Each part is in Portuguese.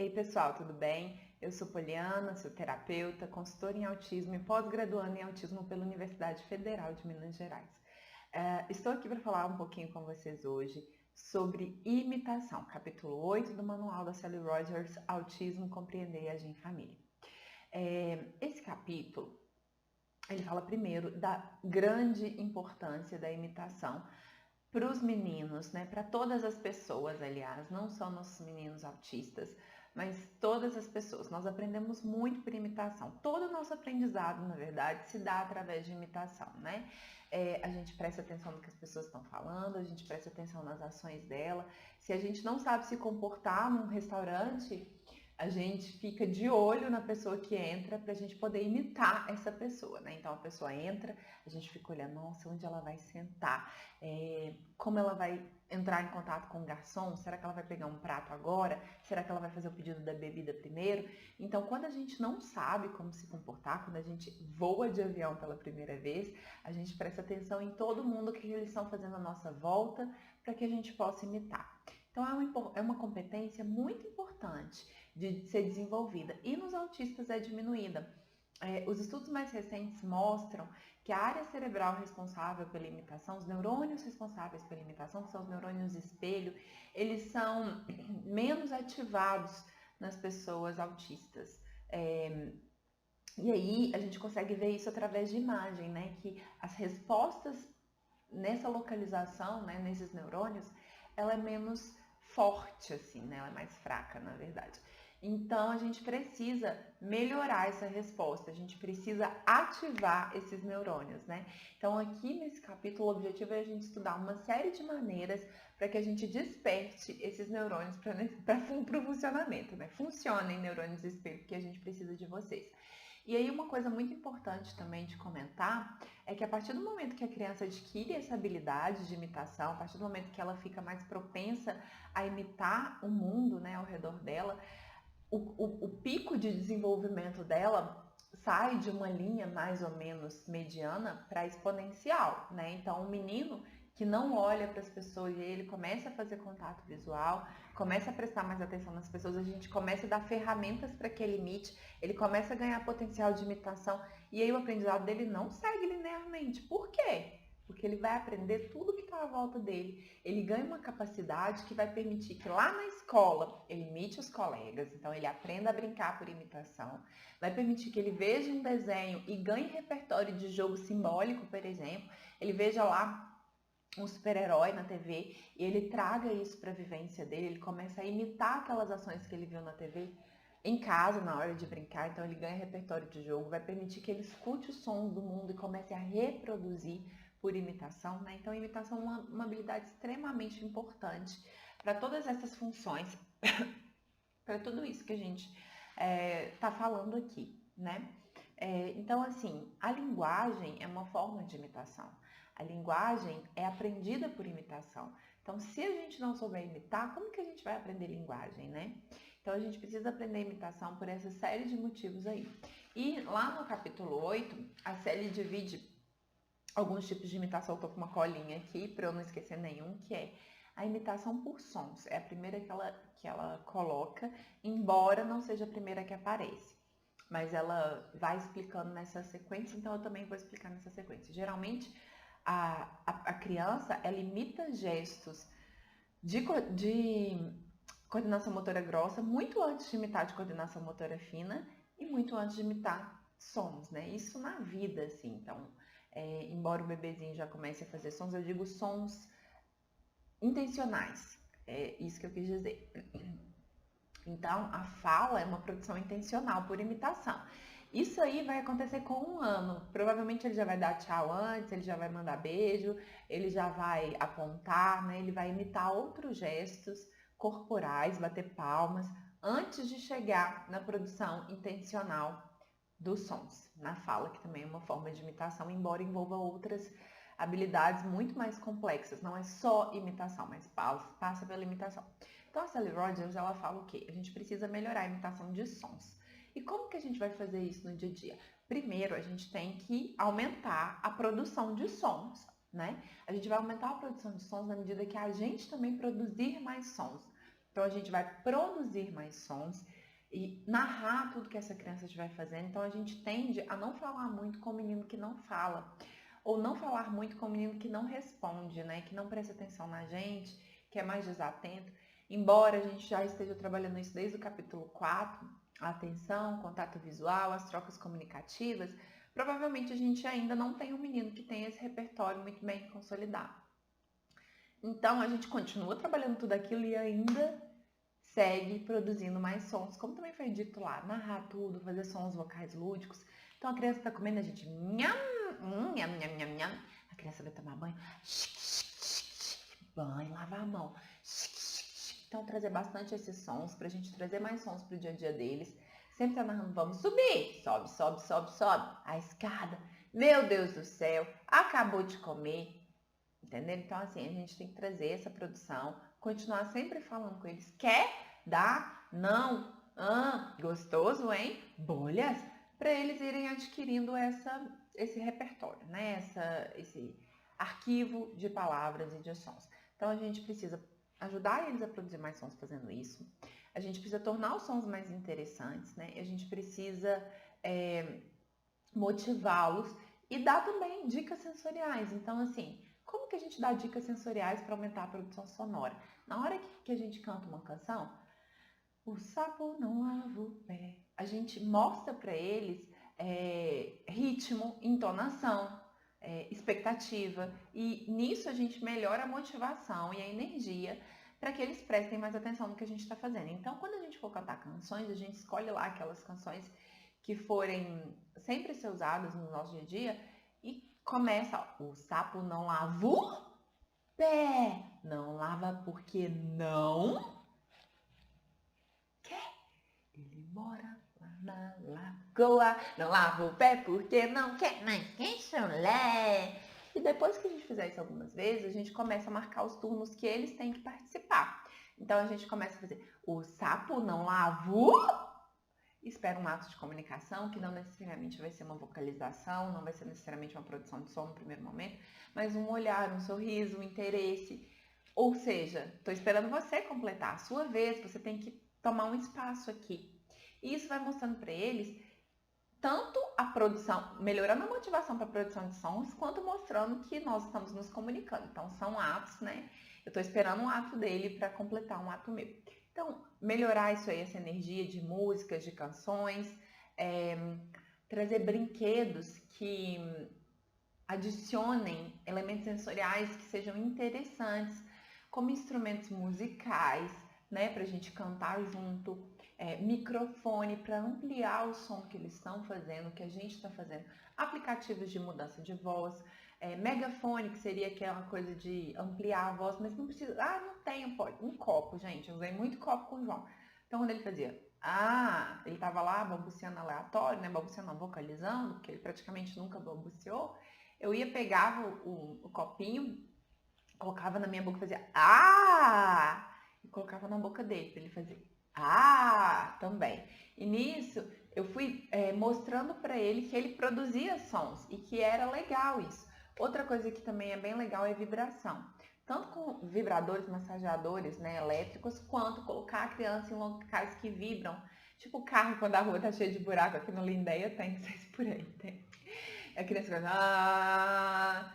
Ei pessoal, tudo bem? Eu sou Poliana, sou terapeuta, consultora em autismo e pós-graduanda em autismo pela Universidade Federal de Minas Gerais. Estou aqui para falar um pouquinho com vocês hoje sobre imitação, capítulo 8 do manual da Sally Rogers, Autismo, Compreender e Agir em Família. Esse capítulo, ele fala primeiro da grande importância da imitação para os meninos, né? Para todas as pessoas, aliás, não só nossos meninos autistas, mas todas as pessoas. Nós aprendemos muito por imitação. Todo o nosso aprendizado, na verdade, se dá através de imitação, né? A gente presta atenção no que as pessoas estão falando, a gente presta atenção nas ações dela. Se a gente não sabe se comportar num restaurante, a gente fica de olho na pessoa que entra para a gente poder imitar essa pessoa, né? Então a pessoa entra, a gente fica olhando, nossa, onde ela vai sentar? Como ela vai entrar em contato com o garçom? Será que ela vai pegar um prato agora? Será que ela vai fazer o pedido da bebida primeiro? Então, quando a gente não sabe como se comportar, quando a gente voa de avião pela primeira vez, a gente presta atenção em todo mundo que eles estão fazendo à nossa volta para que a gente possa imitar. Então, é uma competência muito importante de ser desenvolvida e nos autistas é diminuída. Os estudos mais recentes mostram que a área cerebral responsável pela imitação, os neurônios responsáveis pela imitação, que são os neurônios espelho, eles são menos ativados nas pessoas autistas. E aí a gente consegue ver isso através de imagem, né? Que as respostas nessa localização, né, nesses neurônios, ela é menos forte, assim, né? Ela é mais fraca, na verdade. Então, a gente precisa melhorar essa resposta, a gente precisa ativar esses neurônios, né? Então, aqui nesse capítulo, o objetivo é a gente estudar uma série de maneiras para que a gente desperte esses neurônios para o funcionamento, né? Funcionem neurônios espelho, que a gente precisa de vocês. E aí, uma coisa muito importante também de comentar é que a partir do momento que a criança adquire essa habilidade de imitação, a partir do momento que ela fica mais propensa a imitar o mundo, né, ao redor dela, o pico de desenvolvimento dela sai de uma linha mais ou menos mediana para exponencial, né? Então, o menino que não olha para as pessoas e ele começa a fazer contato visual, começa a prestar mais atenção nas pessoas, a gente começa a dar ferramentas para que ele imite, ele começa a ganhar potencial de imitação e aí o aprendizado dele não segue linearmente. Por quê? Porque ele vai aprender tudo que está à volta dele. Ele ganha uma capacidade que vai permitir que lá na escola ele imite os colegas, então ele aprenda a brincar por imitação, vai permitir que ele veja um desenho e ganhe repertório de jogo simbólico, por exemplo, ele veja lá um super-herói na TV e ele traga isso para a vivência dele, ele começa a imitar aquelas ações que ele viu na TV em casa, na hora de brincar, então ele ganha repertório de jogo, vai permitir que ele escute os sons do mundo e comece a reproduzir por imitação, né? Então, a imitação é uma habilidade extremamente importante para todas essas funções, para tudo isso que a gente está falando aqui, né? Então, assim, a linguagem é uma forma de imitação. A linguagem é aprendida por imitação. Então, se a gente não souber imitar, como que a gente vai aprender linguagem, né? Então, a gente precisa aprender imitação por essa série de motivos aí. E lá no capítulo 8, a Sally divide alguns tipos de imitação. Eu tô com uma colinha aqui para eu não esquecer nenhum, que é a imitação por sons. É a primeira que ela coloca, embora não seja a primeira que aparece. Mas ela vai explicando nessa sequência, então eu também vou explicar nessa sequência. Geralmente, a criança, ela imita gestos de coordenação motora grossa muito antes de imitar de coordenação motora fina e muito antes de imitar sons, né? Isso na vida, assim. Então, embora o bebezinho já comece a fazer sons, eu digo sons intencionais. É isso que eu quis dizer. Então, a fala é uma produção intencional por imitação. Isso aí vai acontecer com 1 ano. Provavelmente ele já vai dar tchau antes, ele já vai mandar beijo, ele já vai apontar, né? Ele vai imitar outros gestos corporais, bater palmas, antes de chegar na produção intencional dos sons, na fala, que também é uma forma de imitação, embora envolva outras habilidades muito mais complexas. Não é só imitação, mas passa pela imitação. Então, a Sally Rogers, ela fala o quê? A gente precisa melhorar a imitação de sons. E como que a gente vai fazer isso no dia a dia? Primeiro, a gente tem que aumentar a produção de sons, né? A gente vai aumentar a produção de sons na medida que a gente também produzir mais sons. Então a gente vai produzir mais sons e narrar tudo que essa criança estiver fazendo. Então a gente tende a não falar muito com o menino que não fala, ou não falar muito com o menino que não responde, né? Que não presta atenção na gente, que é mais desatento. Embora a gente já esteja trabalhando isso desde o capítulo 4, a atenção, contato visual, as trocas comunicativas, provavelmente a gente ainda não tem um menino que tenha esse repertório muito bem consolidado. Então a gente continua trabalhando tudo aquilo e ainda segue produzindo mais sons, como também foi dito lá, narrar tudo, fazer sons vocais lúdicos. Então a criança está comendo, a gente nham, nham, nham, nham, nham. A criança vai tomar banho, banho, lavar a mão. Então trazer bastante esses sons, pra gente trazer mais sons pro dia a dia deles. Sempre tá narrando, vamos subir, sobe, sobe, sobe, sobe, a escada. Meu Deus do céu, acabou de comer. Entendeu? Então, assim, a gente tem que trazer essa produção, continuar sempre falando com eles. Quer? Dá? Não? Gostoso, hein? Bolhas? Para eles irem adquirindo esse repertório, né? Esse arquivo de palavras e de sons. Então, a gente precisa ajudar eles a produzir mais sons fazendo isso. A gente precisa tornar os sons mais interessantes, né? A gente precisa motivá-los e dar também dicas sensoriais. Então, assim, como que a gente dá dicas sensoriais para aumentar a produção sonora? Na hora que a gente canta uma canção, o sapo não lava o pé, a gente mostra para eles ritmo, entonação, expectativa, e nisso a gente melhora a motivação e a energia para que eles prestem mais atenção no que a gente está fazendo. Então, quando a gente for cantar canções, a gente escolhe lá aquelas canções que forem sempre ser usadas no nosso dia a dia e começa, ó, o sapo não lava o pé, não lava porque não quer, ele mora lá na lagoa, não lava o pé porque não quer, mas quem chulé. E depois que a gente fizer isso algumas vezes, a gente começa a marcar os turnos que eles têm que participar. Então a gente começa a fazer, o sapo não lava o... Espera um ato de comunicação, que não necessariamente vai ser uma vocalização, não vai ser necessariamente uma produção de som no primeiro momento, mas um olhar, um sorriso, um interesse. Ou seja, estou esperando você completar a sua vez, você tem que tomar um espaço aqui. E isso vai mostrando para eles tanto a produção, melhorando a motivação para a produção de sons, quanto mostrando que nós estamos nos comunicando. Então, são atos, né? Eu estou esperando um ato dele para completar um ato meu. Então, melhorar isso aí, essa energia de músicas, de canções, trazer brinquedos que adicionem elementos sensoriais que sejam interessantes, como instrumentos musicais, né, para a gente cantar junto, microfone para ampliar o som que eles estão fazendo, que a gente está fazendo, aplicativos de mudança de voz, megafone, que seria aquela coisa de ampliar a voz, mas não precisa, não tenho, pode, um copo, gente, eu usei muito copo com o João. Então, quando ele fazia, ele estava lá balbuciando aleatório, né, balbuciando não, vocalizando, porque ele praticamente nunca balbuciou, eu ia, pegava o copinho, colocava na minha boca e fazia, e colocava na boca dele, para ele fazer, também. E nisso, eu fui mostrando para ele que ele produzia sons e que era legal isso. Outra coisa que também é bem legal é vibração. Tanto com vibradores, massageadores, né, elétricos, quanto colocar a criança em locais que vibram. Tipo o carro, quando a rua tá cheia de buraco, aqui no Lindeia tem, não sei se por aí tem. A criança vai,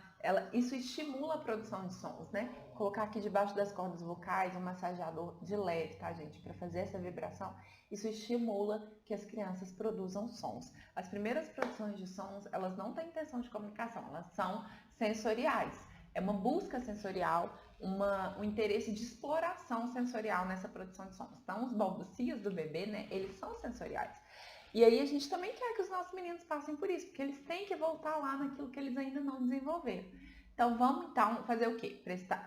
isso estimula a produção de sons, né? Colocar aqui debaixo das cordas vocais um massageador de leve, tá, gente? Para fazer essa vibração, isso estimula que as crianças produzam sons. As primeiras produções de sons, elas não têm intenção de comunicação, elas são sensoriais. É uma busca sensorial, um interesse de exploração sensorial nessa produção de sons. Então, os balbucios do bebê, né, eles são sensoriais. E aí a gente também quer que os nossos meninos passem por isso, porque eles têm que voltar lá naquilo que eles ainda não desenvolveram. Então, vamos fazer o quê?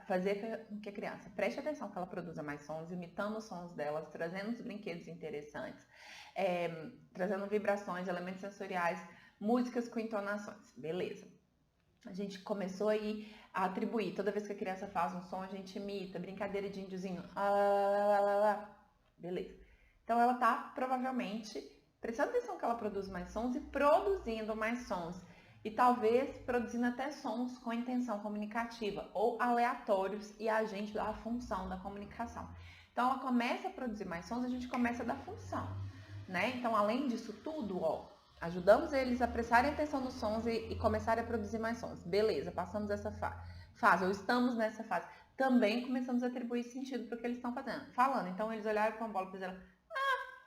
Fazer com que a criança preste atenção que ela produza mais sons, imitando os sons delas, trazendo os brinquedos interessantes, trazendo vibrações, elementos sensoriais, músicas com entonações. Beleza. A gente começou aí a atribuir. Toda vez que a criança faz um som, a gente imita. Brincadeira de índiozinho. Beleza. Então, ela tá provavelmente prestando atenção que ela produz mais sons e produzindo mais sons. E talvez produzindo até sons com intenção comunicativa ou aleatórios e agente da função da comunicação. Então, ela começa a produzir mais sons, a gente começa a dar função, né? Então, além disso tudo, ó, ajudamos eles a prestarem atenção nos sons e começarem a produzir mais sons. Beleza, passamos essa fase, ou estamos nessa fase. Também começamos a atribuir sentido para o que eles estão falando. Então, eles olharam para uma bola e fizeram,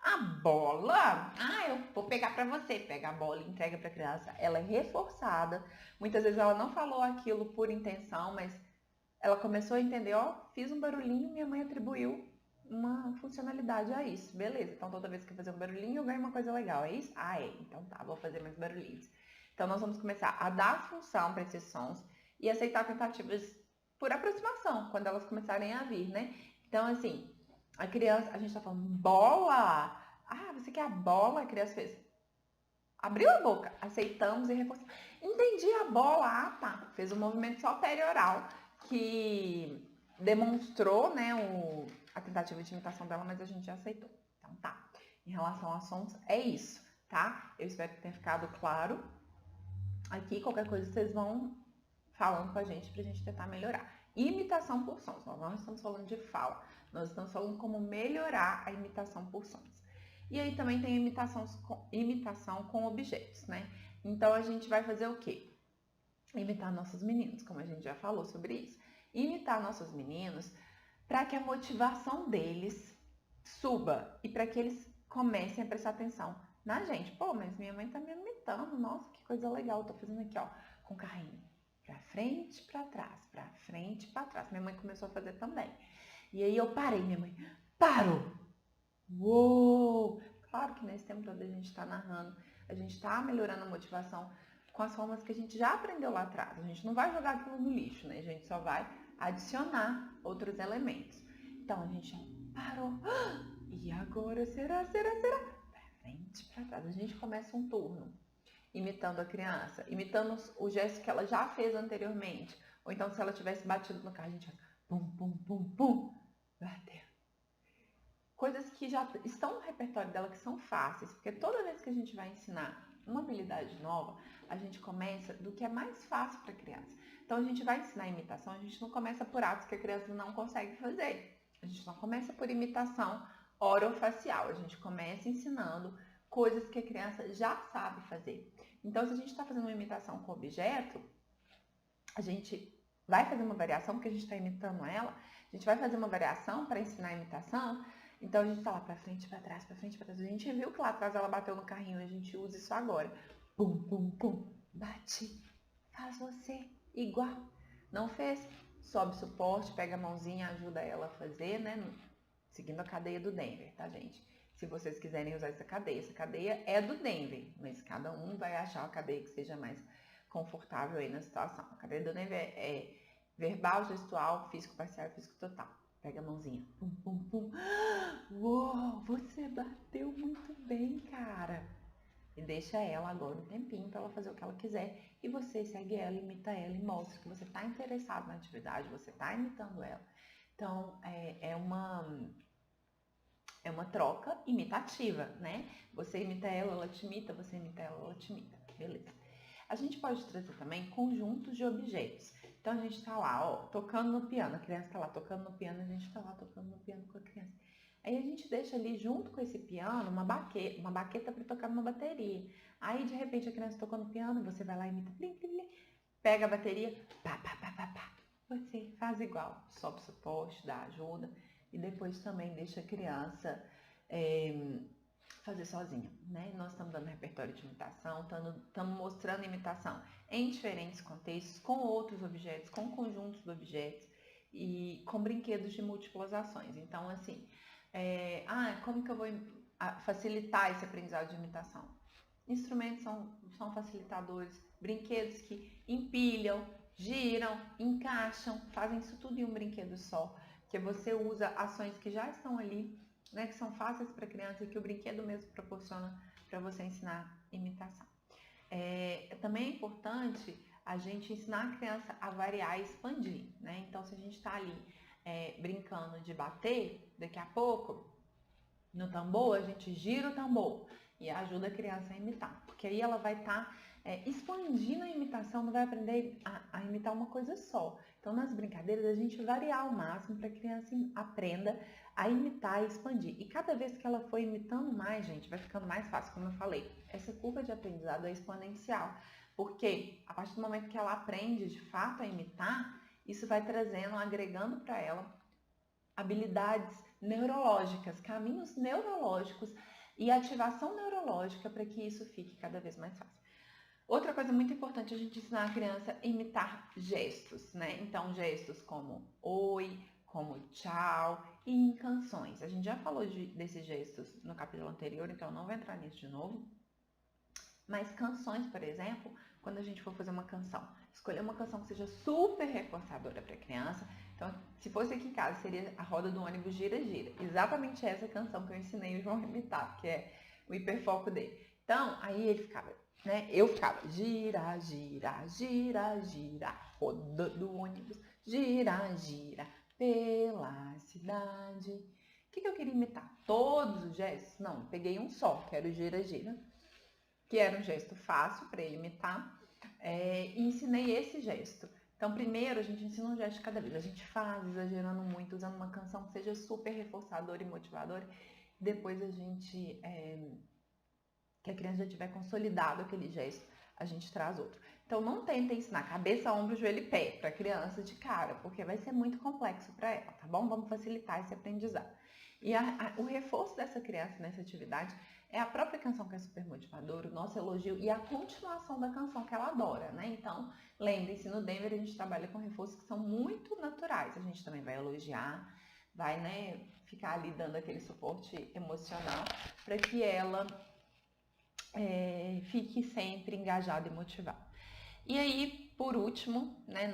a bola? Ah, eu vou pegar para você. Pega a bola e entrega para a criança. Ela é reforçada. Muitas vezes ela não falou aquilo por intenção, mas ela começou a entender, ó, fiz um barulhinho, minha mãe atribuiu uma funcionalidade a isso. Beleza, então toda vez que eu fazer um barulhinho, eu ganho uma coisa legal, é isso? Ah, é. Então tá, vou fazer mais barulhinhos. Então nós vamos começar a dar função para esses sons e aceitar tentativas por aproximação, quando elas começarem a vir, né? Então, assim, a criança, a gente tá falando, bola! Ah, você quer a bola? A criança fez. Abriu a boca, aceitamos e reforçamos. Entendi a bola, ah tá. Fez um movimento só perioral que demonstrou, né, a tentativa de imitação dela, mas a gente já aceitou. Então tá. Em relação a sons, é isso, tá? Eu espero que tenha ficado claro. Aqui, qualquer coisa, vocês vão falando com a gente pra gente tentar melhorar. Imitação por sons. Nós não estamos falando de fala. Nós estamos falando como melhorar a imitação por sons. E aí também tem imitação com objetos, né? Então a gente vai fazer o quê? Imitar nossos meninos, como a gente já falou sobre isso. Imitar nossos meninos para que a motivação deles suba e para que eles comecem a prestar atenção na gente. Pô, mas minha mãe tá me imitando, nossa, que coisa legal, eu tô fazendo aqui, ó, com o carrinho. Pra frente, pra trás, pra frente, pra trás. Minha mãe começou a fazer também. E aí eu parei, minha mãe, parou! Uou! Claro que nesse tempo todo a gente está narrando, a gente está melhorando a motivação com as formas que a gente já aprendeu lá atrás. A gente não vai jogar aquilo no lixo, né? A gente só vai adicionar outros elementos. Então a gente parou. E agora será? Pra frente, pra trás. A gente começa um turno imitando a criança, imitando o gesto que ela já fez anteriormente. Ou então se ela tivesse batido no carro, a gente vai pum, pum, pum, pum, bateu. Coisas que já estão no repertório dela, que são fáceis, porque toda vez que a gente vai ensinar uma habilidade nova, a gente começa do que é mais fácil para a criança. Então a gente vai ensinar imitação, a gente não começa por atos que a criança não consegue fazer. A gente não começa por imitação orofacial, a gente começa ensinando coisas que a criança já sabe fazer. Então, se a gente está fazendo uma imitação com objeto, a gente vai fazer uma variação, porque a gente está imitando ela, a gente vai fazer uma variação para ensinar a imitação. Então, a gente tá lá pra frente, pra trás, pra frente, pra trás. A gente viu que lá atrás ela bateu no carrinho, a gente usa isso agora. Pum, pum, pum. Bate. Faz você igual. Não fez? Sobe suporte, pega a mãozinha, ajuda ela a fazer, né? Seguindo a cadeia do Denver, tá, gente? Se vocês quiserem usar essa cadeia é do Denver, mas cada um vai achar uma cadeia que seja mais confortável aí na situação. A cadeia do Denver é verbal, gestual, físico parcial e físico total. Pega a mãozinha. Pum, pum, pum. Uou, você bateu muito bem, cara. E deixa ela agora um tempinho para ela fazer o que ela quiser. E você segue ela, imita ela e mostra que você está interessado na atividade, você está imitando ela. Então, é uma troca imitativa, né? Você imita ela te imita, você imita ela te imita. Beleza. A gente pode trazer também conjuntos de objetos. Então, a gente tá lá, ó, tocando no piano. A criança tá lá tocando no piano, a gente tá lá tocando no piano com a criança. Aí a gente deixa ali, junto com esse piano, uma baqueta para tocar numa bateria. Aí, de repente, a criança tocou no piano, você vai lá e imita, plim, plim, plim, pega a bateria, pá, pá, pá, pá, pá. Você faz igual, sobe o suporte, dá ajuda. E depois também deixa a criança fazer sozinha, né? Nós estamos dando repertório de imitação, estamos mostrando imitação em diferentes contextos, com outros objetos, com conjuntos de objetos e com brinquedos de múltiplas ações. Então, assim, como que eu vou facilitar esse aprendizado de imitação? Instrumentos são facilitadores, brinquedos que empilham, giram, encaixam, fazem isso tudo em um brinquedo só, que você usa ações que já estão ali, né, que são fáceis para a criança e que o brinquedo mesmo proporciona para você ensinar imitação. Também é importante a gente ensinar a criança a variar e expandir, né? Então, se a gente está ali brincando de bater, daqui a pouco, no tambor, a gente gira o tambor e ajuda a criança a imitar, porque aí ela vai estar expandindo a imitação, não vai aprender a imitar uma coisa só. Então, nas brincadeiras, a gente variar ao máximo para a criança aprenda a imitar e expandir. E cada vez que ela for imitando mais, gente, vai ficando mais fácil, como eu falei. Essa curva de aprendizado é exponencial, porque a partir do momento que ela aprende de fato a imitar, isso vai trazendo, agregando para ela habilidades neurológicas, caminhos neurológicos e ativação neurológica para que isso fique cada vez mais fácil. Outra coisa muito importante é a gente ensinar a criança a imitar gestos, né? Então, gestos como oi, como tchau e em canções. A gente já falou desses gestos no capítulo anterior, então não vou entrar nisso de novo. Mas canções, por exemplo, quando a gente for fazer uma canção, escolher uma canção que seja super reforçadora para a criança. Então, se fosse aqui em casa, seria a roda do ônibus gira, gira. Exatamente essa canção que eu ensinei o João a imitar, que é o hiperfoco dele. Então, aí ele ficava, né? Eu ficava gira, gira, gira, gira, roda do ônibus, gira, gira, pela cidade. O que eu queria imitar? Todos os gestos? Não, peguei um só, que era o gira, gira, que era um gesto fácil para ele imitar, e ensinei esse gesto. Então, primeiro a gente ensina um gesto de cada vez. A gente faz exagerando muito, usando uma canção que seja super reforçadora e motivadora. Depois a gente, que a criança já tiver consolidado aquele gesto, a gente traz outro. Então, não tenta ensinar cabeça, ombro, joelho e pé para a criança de cara, porque vai ser muito complexo para ela, tá bom? Vamos facilitar esse aprendizado. E o reforço dessa criança nessa atividade é a própria canção que é super motivadora, o nosso elogio e a continuação da canção que ela adora, né? Então, lembre-se, no Denver a gente trabalha com reforços que são muito naturais. A gente também vai elogiar, vai, né, ficar ali dando aquele suporte emocional para que ela fique sempre engajada e motivada. E aí, por último, né,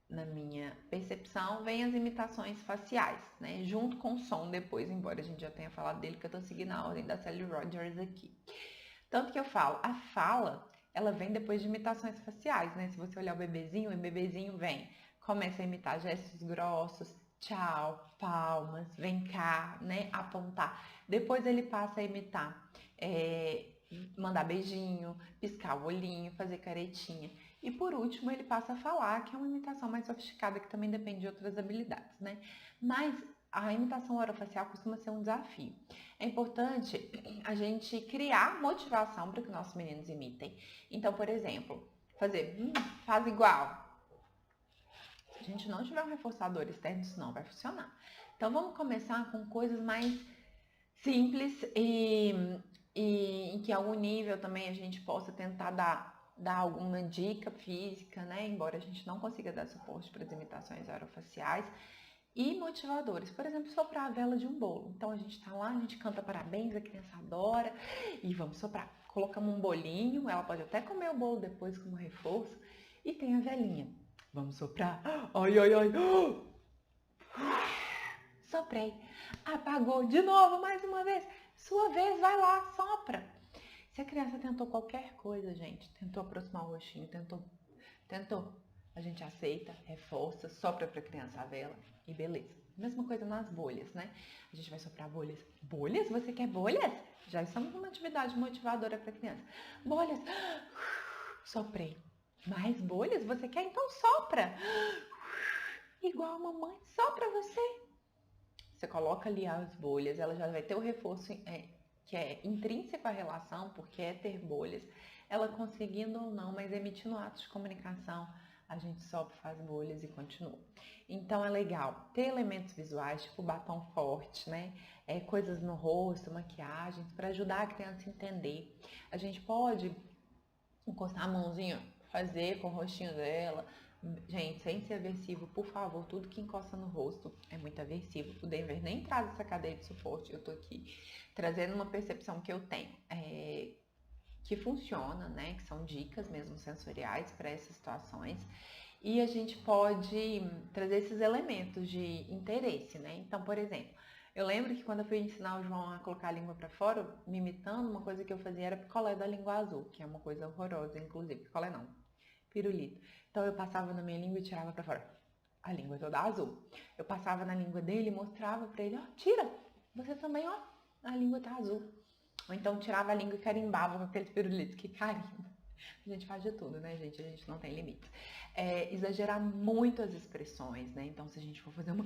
na minha percepção, vem as imitações faciais, né? Junto com o som depois, embora a gente já tenha falado dele, que eu tô seguindo a ordem da Sally Rogers aqui. Tanto que eu falo, a fala, ela vem depois de imitações faciais, né? Se você olhar o bebezinho vem, começa a imitar gestos grossos, tchau, palmas, vem cá, né? Apontar. Depois ele passa a imitar, mandar beijinho, piscar o olhinho, fazer caretinha. E por último, ele passa a falar, que é uma imitação mais sofisticada, que também depende de outras habilidades, né? Mas a imitação orofacial costuma ser um desafio. É importante a gente criar motivação para que nossos meninos imitem. Então, por exemplo, fazer, faz igual. Se a gente não tiver um reforçador externo, isso não vai funcionar. Então, vamos começar com coisas mais simples e em que a algum nível também a gente possa tentar dar alguma dica física, né? Embora a gente não consiga dar suporte para as imitações orofaciais e motivadores. Por exemplo, soprar a vela de um bolo. Então a gente tá lá, a gente canta parabéns, a criança adora e vamos soprar. Colocamos um bolinho, ela pode até comer o bolo depois como reforço e tem a velinha. Vamos soprar. Ai, ai, ai. Soprei. Apagou de novo, mais uma vez. Sua vez, vai lá, sopra. Se a criança tentou qualquer coisa, gente, tentou aproximar o rostinho, tentou, a gente aceita, reforça, sopra para a criança a vela e beleza. Mesma coisa nas bolhas, né? A gente vai soprar bolhas. Bolhas? Você quer bolhas? Já estamos numa atividade motivadora para a criança. Bolhas. Soprei. Mais bolhas? Você quer? Então sopra. Igual a mamãe, sopra você. Você coloca ali as bolhas, ela já vai ter o reforço que é intrínseco à relação, porque é ter bolhas. Ela conseguindo ou não, mas emitindo atos de comunicação, a gente sopra, faz bolhas e continua. Então é legal ter elementos visuais, tipo batom forte, né? Coisas no rosto, maquiagens, para ajudar a criança a entender. A gente pode encostar a mãozinha, fazer com o rostinho dela. Gente, sem ser aversivo, por favor, tudo que encosta no rosto é muito aversivo. O Denver nem traz essa cadeia de suporte, eu tô aqui trazendo uma percepção que eu tenho, que funciona, né? Que são dicas mesmo sensoriais para essas situações. E a gente pode trazer esses elementos de interesse, né? Então, por exemplo, eu lembro que quando eu fui ensinar o João a colocar a língua para fora, me imitando, uma coisa que eu fazia era picolé da língua azul, que é uma coisa horrorosa, inclusive. Picolé não, pirulito. Então eu passava na minha língua e tirava para fora. A língua toda azul. Eu passava na língua dele e mostrava para ele, ó, tira, você também, ó, a língua tá azul. Ou então tirava a língua e carimbava com aqueles pirulitos que carimba. A gente faz de tudo, né, gente? A gente não tem limite. Exagerar muito as expressões, né? Então se a gente for fazer uma...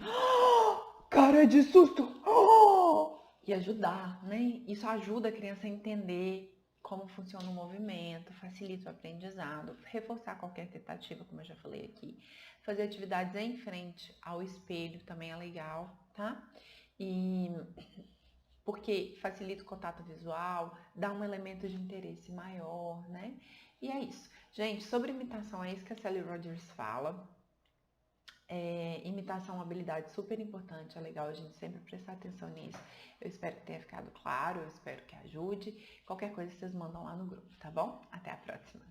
cara de susto! Oh! E ajudar, né? Isso ajuda a criança a entender como funciona o movimento, facilita o aprendizado, reforçar qualquer tentativa, como eu já falei aqui. Fazer atividades em frente ao espelho também é legal, tá? E porque facilita o contato visual, dá um elemento de interesse maior, né? E é isso. Gente, sobre imitação, é isso que a Sally Rogers fala. Imitação é uma habilidade super importante, é legal a gente sempre prestar atenção nisso. Eu espero que tenha ficado claro, eu espero que ajude. Qualquer coisa vocês mandam lá no grupo, tá bom? Até a próxima!